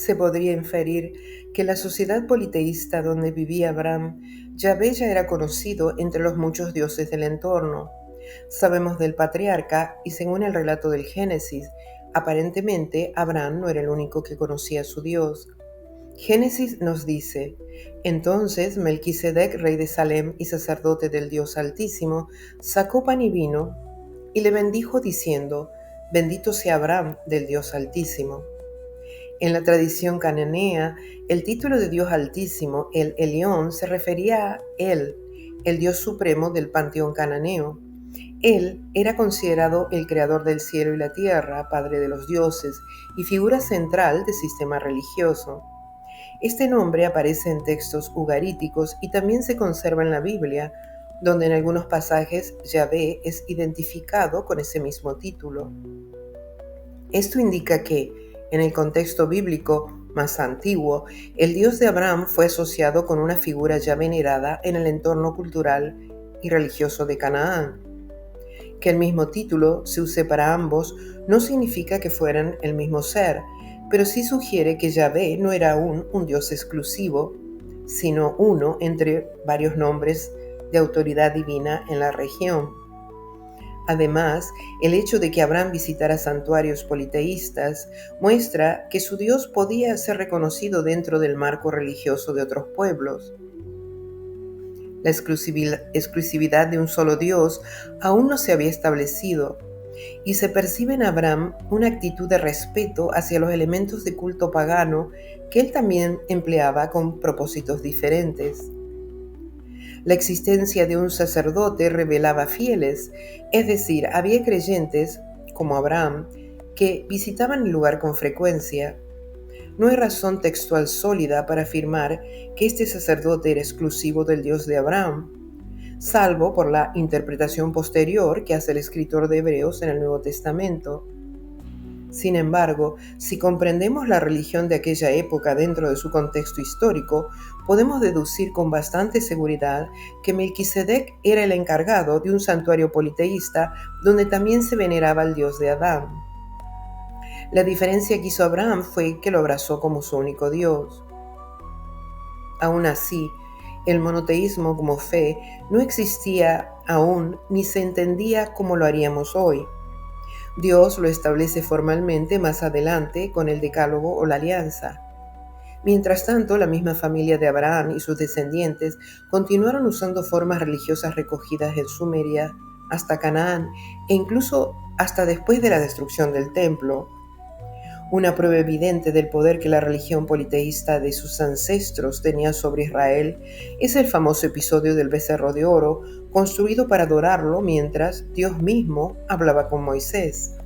se podría inferir que en la sociedad politeísta donde vivía Abraham, Yahvé ya era conocido entre los muchos dioses del entorno. Sabemos del patriarca y según el relato del Génesis, aparentemente Abraham no era el único que conocía a su Dios. Génesis nos dice: entonces Melquisedec, rey de Salem y sacerdote del Dios Altísimo, sacó pan y vino y le bendijo diciendo: bendito sea Abraham del Dios Altísimo. En la tradición cananea, el título de Dios Altísimo, el Elión, se refería a Él, el Dios supremo del panteón cananeo. Él era considerado el creador del cielo y la tierra, padre de los dioses y figura central del sistema religioso. Este nombre aparece en textos ugaríticos y también se conserva en la Biblia, donde en algunos pasajes Yahvé es identificado con ese mismo título. Esto indica que, en el contexto bíblico más antiguo, el Dios de Abraham fue asociado con una figura ya venerada en el entorno cultural y religioso de Canaán. Que el mismo título se use para ambos no significa que fueran el mismo ser, pero sí sugiere que Yahvé no era aún un Dios exclusivo, sino uno entre varios nombres de autoridad divina en la región. Además, el hecho de que Abraham visitara santuarios politeístas muestra que su Dios podía ser reconocido dentro del marco religioso de otros pueblos. La exclusividad de un solo Dios aún no se había establecido, y se percibe en Abraham una actitud de respeto hacia los elementos de culto pagano que él también empleaba con propósitos diferentes. La existencia de un sacerdote revelaba fieles, es decir, había creyentes, como Abraham, que visitaban el lugar con frecuencia. No hay razón textual sólida para afirmar que este sacerdote era exclusivo del Dios de Abraham, salvo por la interpretación posterior que hace el escritor de Hebreos en el Nuevo Testamento. Sin embargo, si comprendemos la religión de aquella época dentro de su contexto histórico, podemos deducir con bastante seguridad que Melquisedec era el encargado de un santuario politeísta donde también se veneraba al Dios de Adán. La diferencia que hizo Abraham fue que lo abrazó como su único Dios. Aún así, el monoteísmo como fe no existía aún ni se entendía como lo haríamos hoy. Dios lo establece formalmente más adelante con el Decálogo o la Alianza. Mientras tanto, la misma familia de Abraham y sus descendientes continuaron usando formas religiosas recogidas en Sumeria hasta Canaán e incluso hasta después de la destrucción del templo. Una prueba evidente del poder que la religión politeísta de sus ancestros tenía sobre Israel es el famoso episodio del becerro de oro, construido para adorarlo mientras Dios mismo hablaba con Moisés.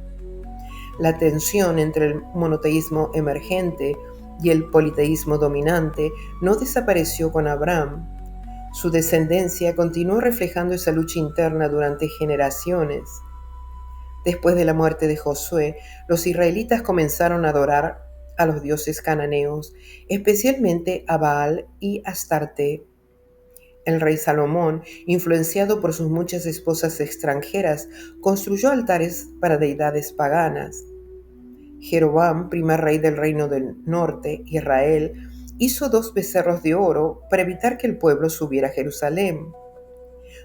La tensión entre el monoteísmo emergente y el politeísmo dominante no desapareció con Abraham. Su descendencia continuó reflejando esa lucha interna durante generaciones. Después de la muerte de Josué, los israelitas comenzaron a adorar a los dioses cananeos, especialmente a Baal y Astarte. El rey Salomón, influenciado por sus muchas esposas extranjeras, construyó altares para deidades paganas. Jeroboam, primer rey del reino del norte, Israel, hizo 2 becerros de oro para evitar que el pueblo subiera a Jerusalén.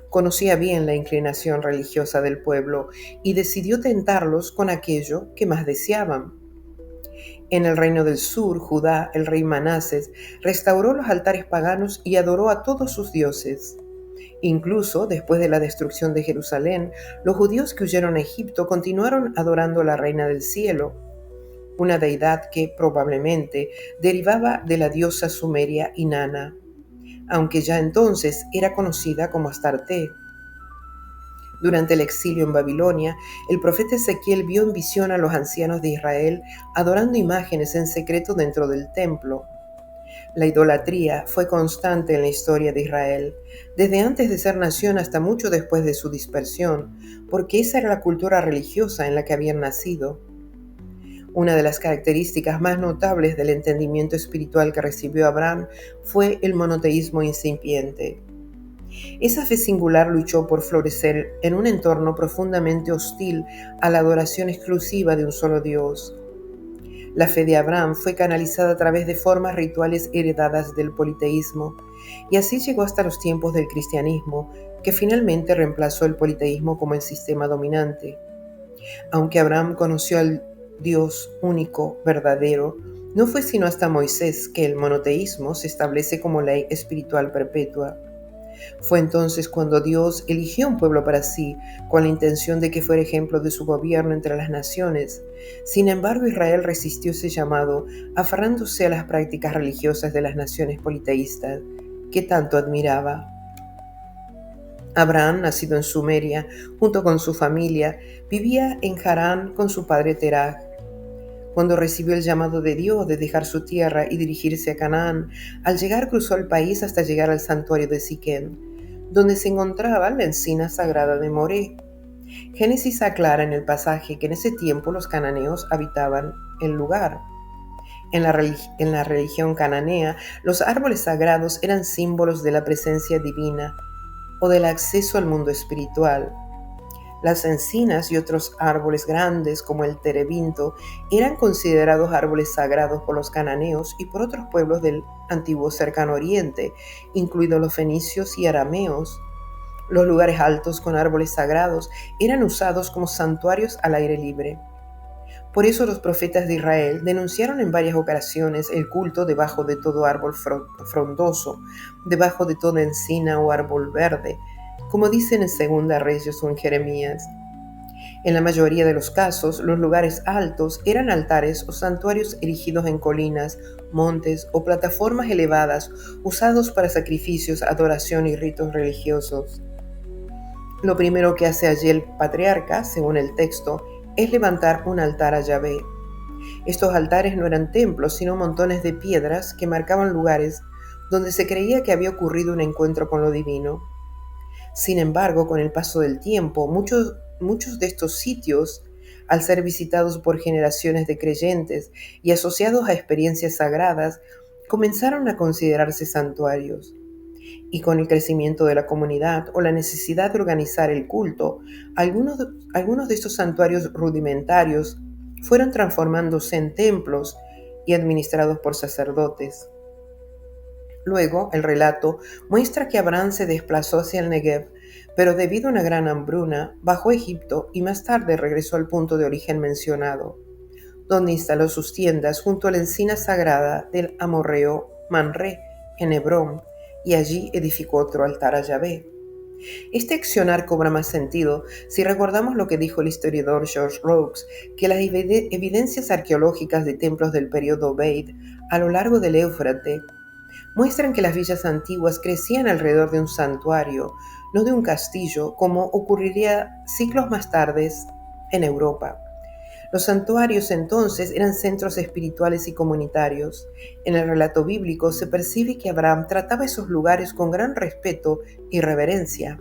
Conocía bien la inclinación religiosa del pueblo y decidió tentarlos con aquello que más deseaban. En el reino del sur, Judá, el rey Manases, restauró los altares paganos y adoró a todos sus dioses. Incluso después de la destrucción de Jerusalén, los judíos que huyeron a Egipto continuaron adorando a la reina del cielo, una deidad que probablemente derivaba de la diosa sumeria Inanna, aunque ya entonces era conocida como Astarte. Durante el exilio en Babilonia, el profeta Ezequiel vio en visión a los ancianos de Israel adorando imágenes en secreto dentro del templo. La idolatría fue constante en la historia de Israel, desde antes de ser nación hasta mucho después de su dispersión, porque esa era la cultura religiosa en la que habían nacido. Una de las características más notables del entendimiento espiritual que recibió Abraham fue el monoteísmo incipiente. Esa fe singular luchó por florecer en un entorno profundamente hostil a la adoración exclusiva de un solo Dios. La fe de Abraham fue canalizada a través de formas rituales heredadas del politeísmo, y así llegó hasta los tiempos del cristianismo, que finalmente reemplazó el politeísmo como el sistema dominante. Aunque Abraham conoció al Dios único, verdadero, no fue sino hasta Moisés que el monoteísmo se establece como ley espiritual perpetua. Fue entonces cuando Dios eligió un pueblo para sí, con la intención de que fuera ejemplo de su gobierno entre las naciones. Sin embargo, Israel resistió ese llamado, aferrándose a las prácticas religiosas de las naciones politeístas, que tanto admiraba. Abraham, nacido en Sumeria, junto con su familia, vivía en Harán con su padre Terah. Cuando recibió el llamado de Dios de dejar su tierra y dirigirse a Canaán, al llegar cruzó el país hasta llegar al santuario de Siquem, donde se encontraba la encina sagrada de Moré. Génesis aclara en el pasaje que en ese tiempo los cananeos habitaban el lugar. En la religión cananea, los árboles sagrados eran símbolos de la presencia divina o del acceso al mundo espiritual. Las encinas y otros árboles grandes, como el terebinto, eran considerados árboles sagrados por los cananeos y por otros pueblos del antiguo cercano oriente, incluidos los fenicios y arameos. Los lugares altos con árboles sagrados eran usados como santuarios al aire libre. Por eso los profetas de Israel denunciaron en varias ocasiones el culto debajo de todo árbol frondoso, debajo de toda encina o árbol verde, como dicen en Segunda Reyes o en Jeremías. En la mayoría de los casos, los lugares altos eran altares o santuarios erigidos en colinas, montes o plataformas elevadas usados para sacrificios, adoración y ritos religiosos. Lo primero que hace allí el patriarca, según el texto, es levantar un altar a Yahvé. Estos altares no eran templos, sino montones de piedras que marcaban lugares donde se creía que había ocurrido un encuentro con lo divino. Sin embargo, con el paso del tiempo, muchos de estos sitios, al ser visitados por generaciones de creyentes y asociados a experiencias sagradas, comenzaron a considerarse santuarios. Y con el crecimiento de la comunidad o la necesidad de organizar el culto, algunos de estos santuarios rudimentarios fueron transformándose en templos y administrados por sacerdotes. Luego, el relato muestra que Abraham se desplazó hacia el Negev, pero debido a una gran hambruna, bajó a Egipto y más tarde regresó al punto de origen mencionado, donde instaló sus tiendas junto a la encina sagrada del amorreo Manré, en Hebrón, y allí edificó otro altar a Yahvé. Este accionar cobra más sentido si recordamos lo que dijo el historiador George Rokes, que las evidencias arqueológicas de templos del período Beyd a lo largo del Éufrates muestran que las villas antiguas crecían alrededor de un santuario, no de un castillo, como ocurriría siglos más tarde en Europa. Los santuarios entonces eran centros espirituales y comunitarios. En el relato bíblico se percibe que Abraham trataba esos lugares con gran respeto y reverencia.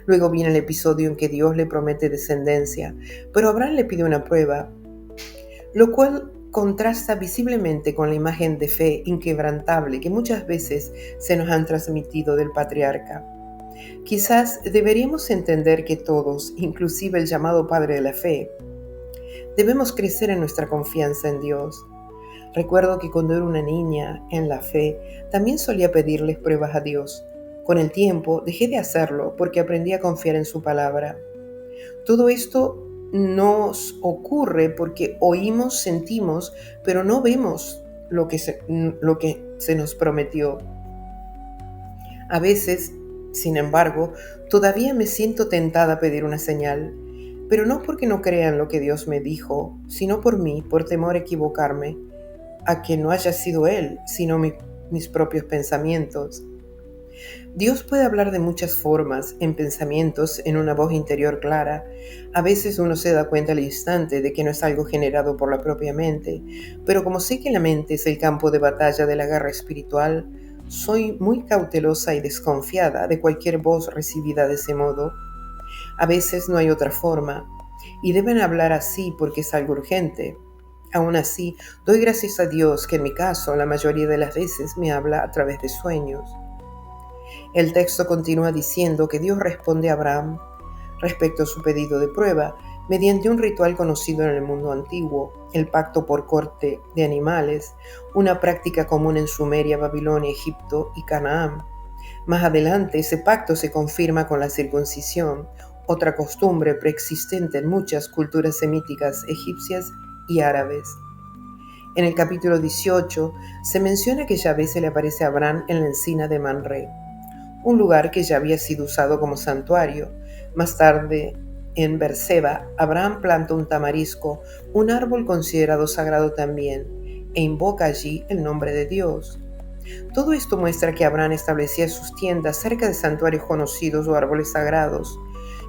Luego viene el episodio en que Dios le promete descendencia, pero Abraham le pide una prueba, lo cual contrasta visiblemente con la imagen de fe inquebrantable que muchas veces se nos han transmitido del patriarca. Quizás deberíamos entender que todos, inclusive el llamado padre de la fe, debemos crecer en nuestra confianza en Dios. Recuerdo que cuando era una niña en la fe, también solía pedirles pruebas a Dios. Con el tiempo dejé de hacerlo porque aprendí a confiar en su palabra. Todo esto nos ocurre porque oímos, sentimos, pero no vemos lo que se nos prometió. A veces, sin embargo, todavía me siento tentada a pedir una señal, pero no porque no crea en lo que Dios me dijo, sino por mí, por temor a equivocarme, a que no haya sido Él, sino mis propios pensamientos. Dios puede hablar de muchas formas, en pensamientos, en una voz interior clara. A veces uno se da cuenta al instante de que no es algo generado por la propia mente, pero como sé que la mente es el campo de batalla de la guerra espiritual, soy muy cautelosa y desconfiada de cualquier voz recibida de ese modo. A veces no hay otra forma, y deben hablar así porque es algo urgente. Aún así, doy gracias a Dios que en mi caso la mayoría de las veces me habla a través de sueños. El texto continúa diciendo que Dios responde a Abraham respecto a su pedido de prueba, mediante un ritual conocido en el mundo antiguo, el pacto por corte de animales, una práctica común en Sumeria, Babilonia, Egipto y Canaán. Más adelante, ese pacto se confirma con la circuncisión, otra costumbre preexistente en muchas culturas semíticas egipcias y árabes. En el capítulo 18 se menciona que Yahvé se le aparece a Abraham en la encina de Manré, un lugar que ya había sido usado como santuario. Más tarde, en Berseba, Abraham planta un tamarisco, un árbol considerado sagrado también, e invoca allí el nombre de Dios. Todo esto muestra que Abraham establecía sus tiendas cerca de santuarios conocidos o árboles sagrados,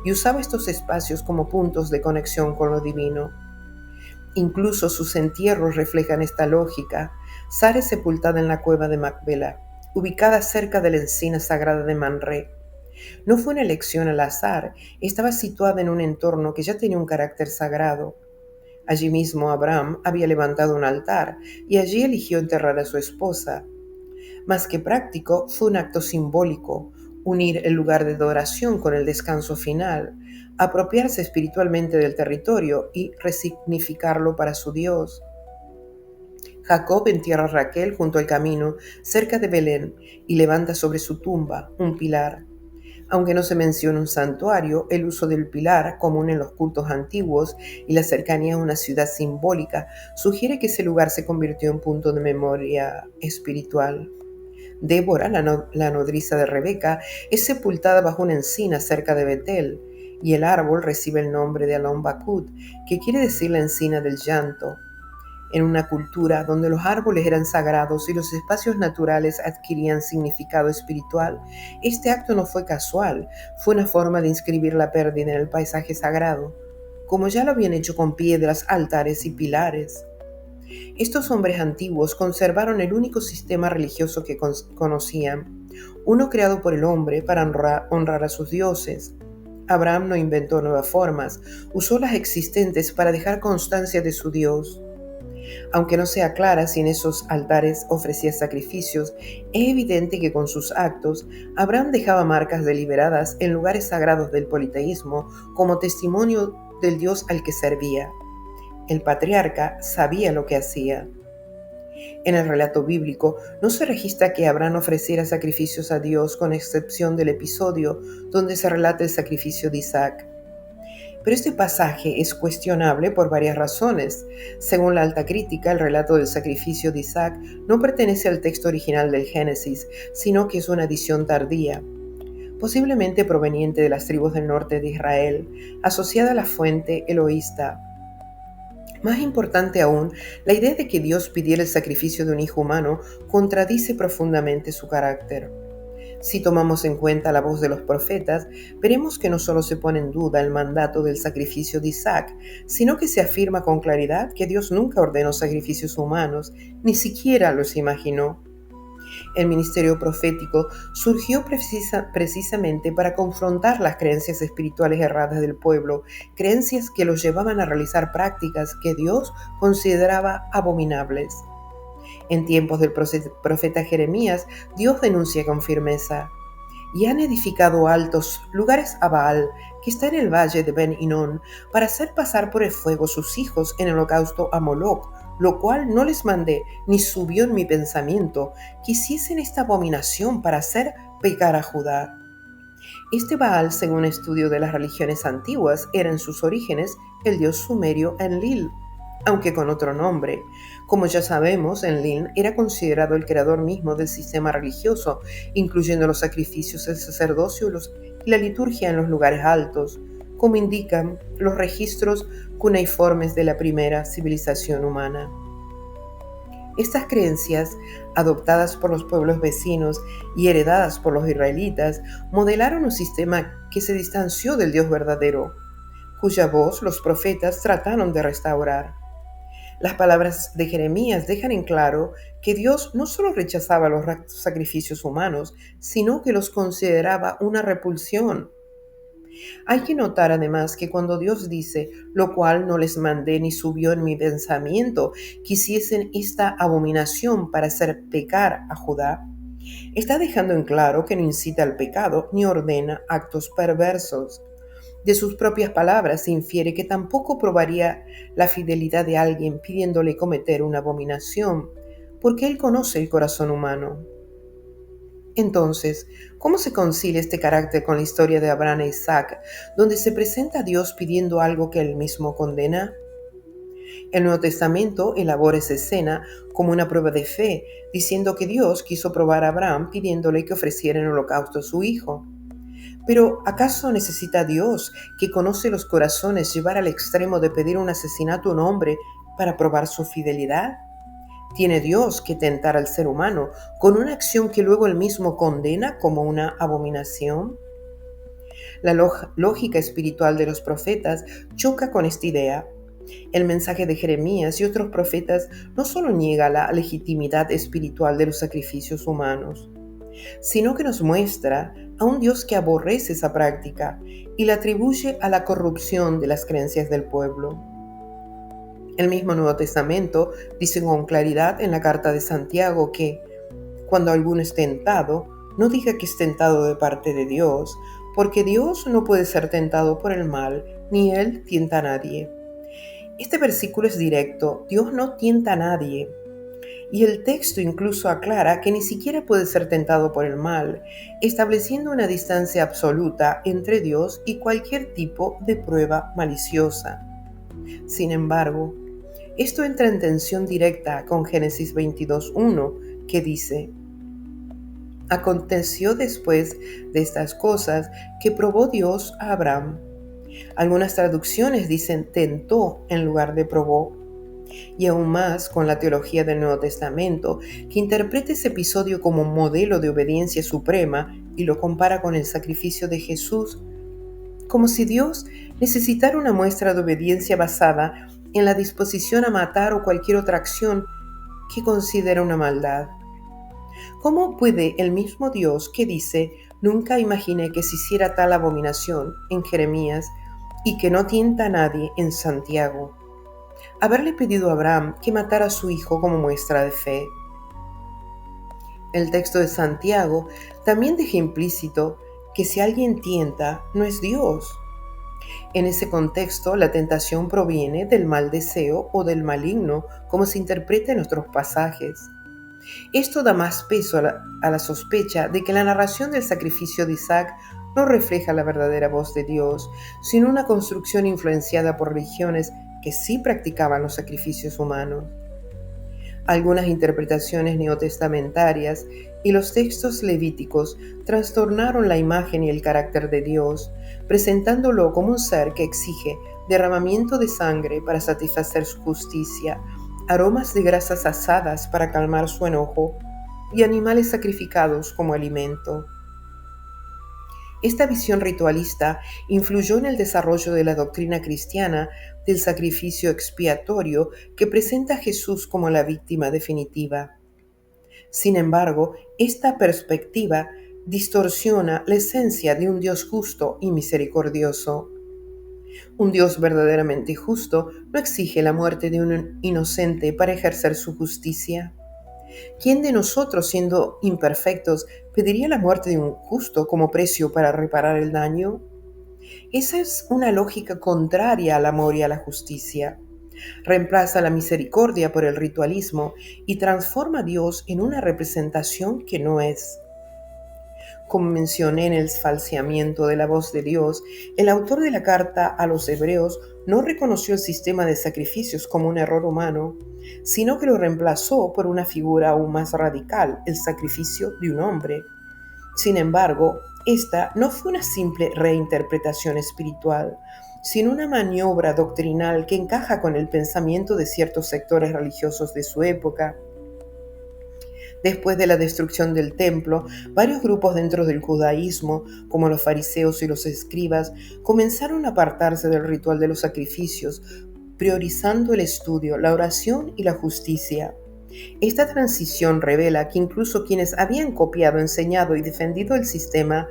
y usaba estos espacios como puntos de conexión con lo divino. Incluso sus entierros reflejan esta lógica. Sara es sepultada en la cueva de Macpela, ubicada cerca de la encina sagrada de Manré. No fue una elección al azar, estaba situada en un entorno que ya tenía un carácter sagrado. Allí mismo Abraham había levantado un altar y allí eligió enterrar a su esposa. Más que práctico, fue un acto simbólico, unir el lugar de adoración con el descanso final, apropiarse espiritualmente del territorio y resignificarlo para su Dios. Jacob entierra a Raquel junto al camino, cerca de Belén, y levanta sobre su tumba un pilar. Aunque no se menciona un santuario, el uso del pilar, común en los cultos antiguos, y la cercanía a una ciudad simbólica, sugiere que ese lugar se convirtió en punto de memoria espiritual. Débora, la nodriza de Rebeca, es sepultada bajo una encina cerca de Betel, y el árbol recibe el nombre de Alon Bakut, que quiere decir la encina del llanto. En una cultura donde los árboles eran sagrados y los espacios naturales adquirían significado espiritual, este acto no fue casual, fue una forma de inscribir la pérdida en el paisaje sagrado, como ya lo habían hecho con piedras, altares y pilares. Estos hombres antiguos conservaron el único sistema religioso que conocían, uno creado por el hombre para honrar a sus dioses. Abraham no inventó nuevas formas, usó las existentes para dejar constancia de su Dios. Aunque no sea clara si en esos altares ofrecía sacrificios, es evidente que con sus actos Abraham dejaba marcas deliberadas en lugares sagrados del politeísmo como testimonio del Dios al que servía. El patriarca sabía lo que hacía. En el relato bíblico no se registra que Abraham ofreciera sacrificios a Dios, con excepción del episodio donde se relata el sacrificio de Isaac. Pero este pasaje es cuestionable por varias razones. Según la Alta Crítica, el relato del sacrificio de Isaac no pertenece al texto original del Génesis, sino que es una adición tardía, posiblemente proveniente de las tribus del norte de Israel, asociada a la fuente eloísta. Más importante aún, la idea de que Dios pidiera el sacrificio de un hijo humano contradice profundamente su carácter. Si tomamos en cuenta la voz de los profetas, veremos que no solo se pone en duda el mandato del sacrificio de Isaac, sino que se afirma con claridad que Dios nunca ordenó sacrificios humanos, ni siquiera los imaginó. El ministerio profético surgió precisamente para confrontar las creencias espirituales erradas del pueblo, creencias que los llevaban a realizar prácticas que Dios consideraba abominables. En tiempos del profeta Jeremías, Dios denuncia con firmeza: y han edificado altos lugares a Baal, que está en el valle de Ben Hinón, para hacer pasar por el fuego sus hijos en holocausto a Moloc, lo cual no les mandé, ni subió en mi pensamiento, que hiciesen esta abominación para hacer pecar a Judá. Este Baal, según estudio de las religiones antiguas, era en sus orígenes el dios sumerio Enlil, aunque con otro nombre. Como ya sabemos, Enlil era considerado el creador mismo del sistema religioso, incluyendo los sacrificios, el sacerdocio y la liturgia en los lugares altos, como indican los registros cuneiformes de la primera civilización humana. Estas creencias, adoptadas por los pueblos vecinos y heredadas por los israelitas, modelaron un sistema que se distanció del Dios verdadero, cuya voz los profetas trataron de restaurar. Las palabras de Jeremías dejan en claro que Dios no solo rechazaba los sacrificios humanos, sino que los consideraba una repulsión. Hay que notar además que cuando Dios dice, lo cual no les mandé ni subió en mi pensamiento, que hiciesen esta abominación para hacer pecar a Judá, está dejando en claro que no incita al pecado ni ordena actos perversos. De sus propias palabras se infiere que tampoco probaría la fidelidad de alguien pidiéndole cometer una abominación, porque él conoce el corazón humano. Entonces, ¿cómo se concilia este carácter con la historia de Abraham e Isaac, donde se presenta a Dios pidiendo algo que él mismo condena? El Nuevo Testamento elabora esa escena como una prueba de fe, diciendo que Dios quiso probar a Abraham pidiéndole que ofreciera en holocausto a su hijo. Pero ¿acaso necesita Dios, que conoce los corazones, llevar al extremo de pedir un asesinato a un hombre para probar su fidelidad? ¿Tiene Dios que tentar al ser humano con una acción que luego él mismo condena como una abominación? La lógica espiritual de los profetas choca con esta idea. El mensaje de Jeremías y otros profetas no solo niega la legitimidad espiritual de los sacrificios humanos, sino que nos muestra a un Dios que aborrece esa práctica y la atribuye a la corrupción de las creencias del pueblo. El mismo Nuevo Testamento dice con claridad en la carta de Santiago que cuando alguno es tentado, no diga que es tentado de parte de Dios, porque Dios no puede ser tentado por el mal, ni Él tienta a nadie. Este versículo es directo, Dios no tienta a nadie. Y el texto incluso aclara que ni siquiera puede ser tentado por el mal, estableciendo una distancia absoluta entre Dios y cualquier tipo de prueba maliciosa. Sin embargo, esto entra en tensión directa con Génesis 22:1, que dice: Aconteció después de estas cosas que probó Dios a Abraham. Algunas traducciones dicen tentó en lugar de probó. Y aún más con la teología del Nuevo Testamento, que interpreta ese episodio como modelo de obediencia suprema y lo compara con el sacrificio de Jesús, como si Dios necesitara una muestra de obediencia basada en la disposición a matar o cualquier otra acción que considera una maldad. ¿Cómo puede el mismo Dios que dice, nunca imaginé que se hiciera tal abominación en Jeremías y que no tienta a nadie en Santiago, haberle pedido a Abraham que matara a su hijo como muestra de fe? El texto de Santiago también deja implícito que si alguien tienta, no es Dios. En ese contexto, la tentación proviene del mal deseo o del maligno, como se interpreta en otros pasajes. Esto da más peso a la sospecha de que la narración del sacrificio de Isaac no refleja la verdadera voz de Dios, sino una construcción influenciada por religiones que sí practicaban los sacrificios humanos. Algunas interpretaciones neotestamentarias y los textos levíticos trastornaron la imagen y el carácter de Dios, presentándolo como un ser que exige derramamiento de sangre para satisfacer su justicia, aromas de grasas asadas para calmar su enojo y animales sacrificados como alimento. Esta visión ritualista influyó en el desarrollo de la doctrina cristiana del sacrificio expiatorio que presenta a Jesús como la víctima definitiva. Sin embargo, esta perspectiva distorsiona la esencia de un Dios justo y misericordioso. Un Dios verdaderamente justo no exige la muerte de un inocente para ejercer su justicia. ¿Quién de nosotros, siendo imperfectos, pediría la muerte de un justo como precio para reparar el daño? Esa es una lógica contraria al amor y a la justicia. Reemplaza la misericordia por el ritualismo y transforma a Dios en una representación que no es. Como mencioné en el falseamiento de la voz de Dios, el autor de la carta a los Hebreos no reconoció el sistema de sacrificios como un error humano, sino que lo reemplazó por una figura aún más radical, el sacrificio de un hombre. Sin embargo, esta no fue una simple reinterpretación espiritual, sino una maniobra doctrinal que encaja con el pensamiento de ciertos sectores religiosos de su época. Después de la destrucción del templo, varios grupos dentro del judaísmo, como los fariseos y los escribas, comenzaron a apartarse del ritual de los sacrificios, priorizando el estudio, la oración y la justicia. Esta transición revela que incluso quienes habían copiado, enseñado y defendido el sistema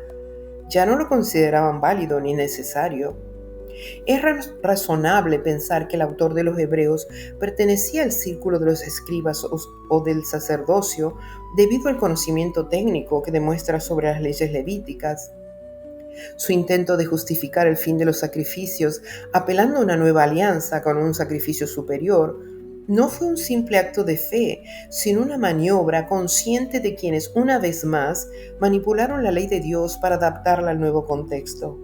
ya no lo consideraban válido ni necesario. Es razonable pensar que el autor de los Hebreos pertenecía al círculo de los escribas o del sacerdocio debido al conocimiento técnico que demuestra sobre las leyes levíticas. Su intento de justificar el fin de los sacrificios, apelando a una nueva alianza con un sacrificio superior, no fue un simple acto de fe, sino una maniobra consciente de quienes, una vez más, manipularon la ley de Dios para adaptarla al nuevo contexto.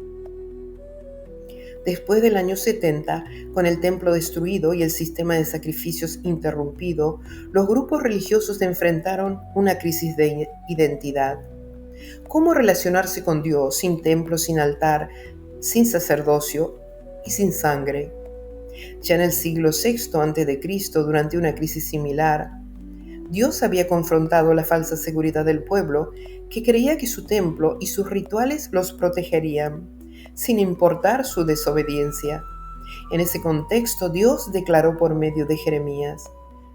Después del año 70, con el templo destruido y el sistema de sacrificios interrumpido, los grupos religiosos enfrentaron una crisis de identidad. ¿Cómo relacionarse con Dios sin templo, sin altar, sin sacerdocio y sin sangre? Ya en el siglo VI a.C., durante una crisis similar, Dios había confrontado la falsa seguridad del pueblo que creía que su templo y sus rituales los protegerían, sin importar su desobediencia. En ese contexto, Dios declaró por medio de Jeremías: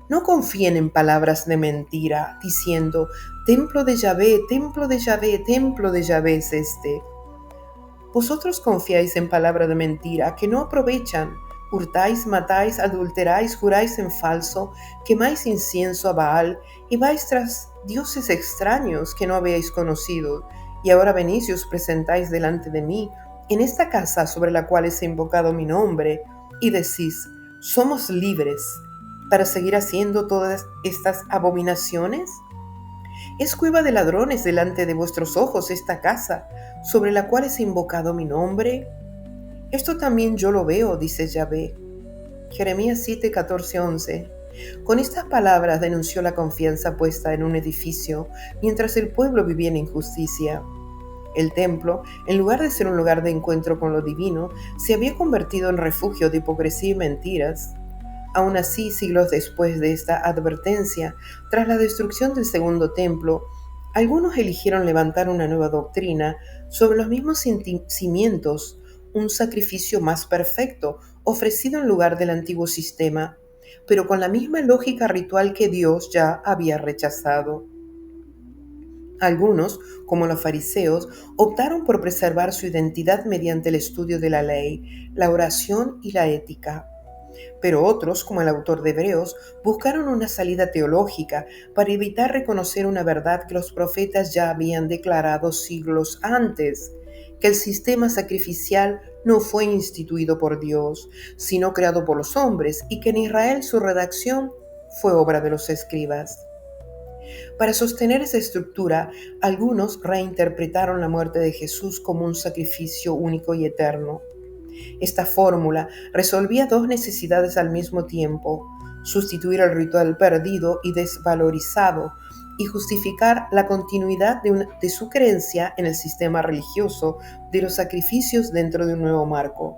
no confíen en palabras de mentira, diciendo: templo de Yahvé, templo de Yahvé, templo de Yahvé es este. Vosotros confiáis en palabra de mentira, que no aprovechan. Hurtáis, matáis, adulteráis, juráis en falso, quemáis incienso a Baal, y vais tras dioses extraños que no habéis conocido, y ahora venís y os presentáis delante de mí, en esta casa sobre la cual es invocado mi nombre, y decís: somos libres, para seguir haciendo todas estas abominaciones. Es cueva de ladrones delante de vuestros ojos esta casa, sobre la cual es invocado mi nombre. Esto también yo lo veo, dice Yahvé. Jeremías 7, 14, 11. Con estas palabras denunció la confianza puesta en un edificio mientras el pueblo vivía en injusticia. El templo, en lugar de ser un lugar de encuentro con lo divino, se había convertido en refugio de hipocresía y mentiras. Aún así, siglos después de esta advertencia, tras la destrucción del segundo templo, algunos eligieron levantar una nueva doctrina sobre los mismos cimientos, un sacrificio más perfecto, ofrecido en lugar del antiguo sistema, pero con la misma lógica ritual que Dios ya había rechazado. Algunos, como los fariseos, optaron por preservar su identidad mediante el estudio de la ley, la oración y la ética. Pero otros, como el autor de Hebreos, buscaron una salida teológica para evitar reconocer una verdad que los profetas ya habían declarado siglos antes: que el sistema sacrificial no fue instituido por Dios, sino creado por los hombres, y que en Israel su redacción fue obra de los escribas. Para sostener esa estructura, algunos reinterpretaron la muerte de Jesús como un sacrificio único y eterno. Esta fórmula resolvía dos necesidades al mismo tiempo: sustituir el ritual perdido y desvalorizado y justificar la continuidad de su creencia en el sistema religioso de los sacrificios dentro de un nuevo marco.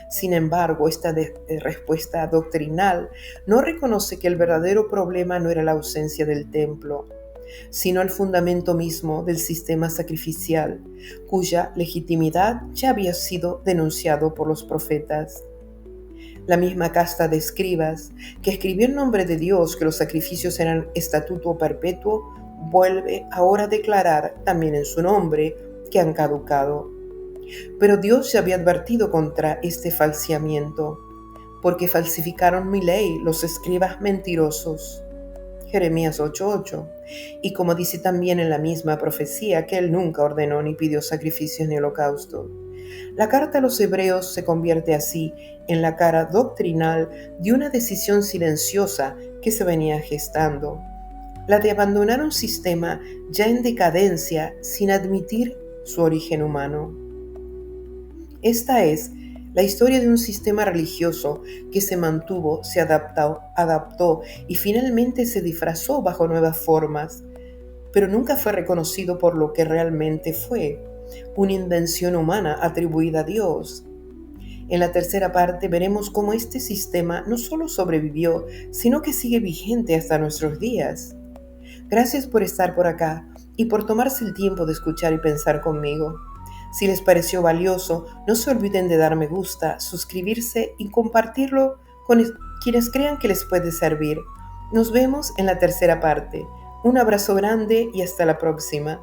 Sin embargo, esta respuesta doctrinal no reconoce que el verdadero problema no era la ausencia del templo, sino el fundamento mismo del sistema sacrificial, cuya legitimidad ya había sido denunciado por los profetas. La misma casta de escribas, que escribió en nombre de Dios que los sacrificios eran estatuto perpetuo, vuelve ahora a declarar también en su nombre que han caducado. Pero Dios ya había advertido contra este falseamiento, porque falsificaron mi ley los escribas mentirosos. Jeremías 8:8. Y como dice también en la misma profecía que él nunca ordenó ni pidió sacrificios ni holocaustos. La carta a los hebreos se convierte así en la cara doctrinal de una decisión silenciosa que se venía gestando: la de abandonar un sistema ya en decadencia sin admitir su origen humano. Esta es la historia de un sistema religioso que se mantuvo, se adaptó y finalmente se disfrazó bajo nuevas formas, pero nunca fue reconocido por lo que realmente fue: una invención humana atribuida a Dios. En la tercera parte veremos cómo este sistema no solo sobrevivió, sino que sigue vigente hasta nuestros días. Gracias por estar por acá y por tomarse el tiempo de escuchar y pensar conmigo. Si les pareció valioso, no se olviden de dar me gusta, suscribirse y compartirlo con quienes crean que les puede servir. Nos vemos en la tercera parte. Un abrazo grande y hasta la próxima.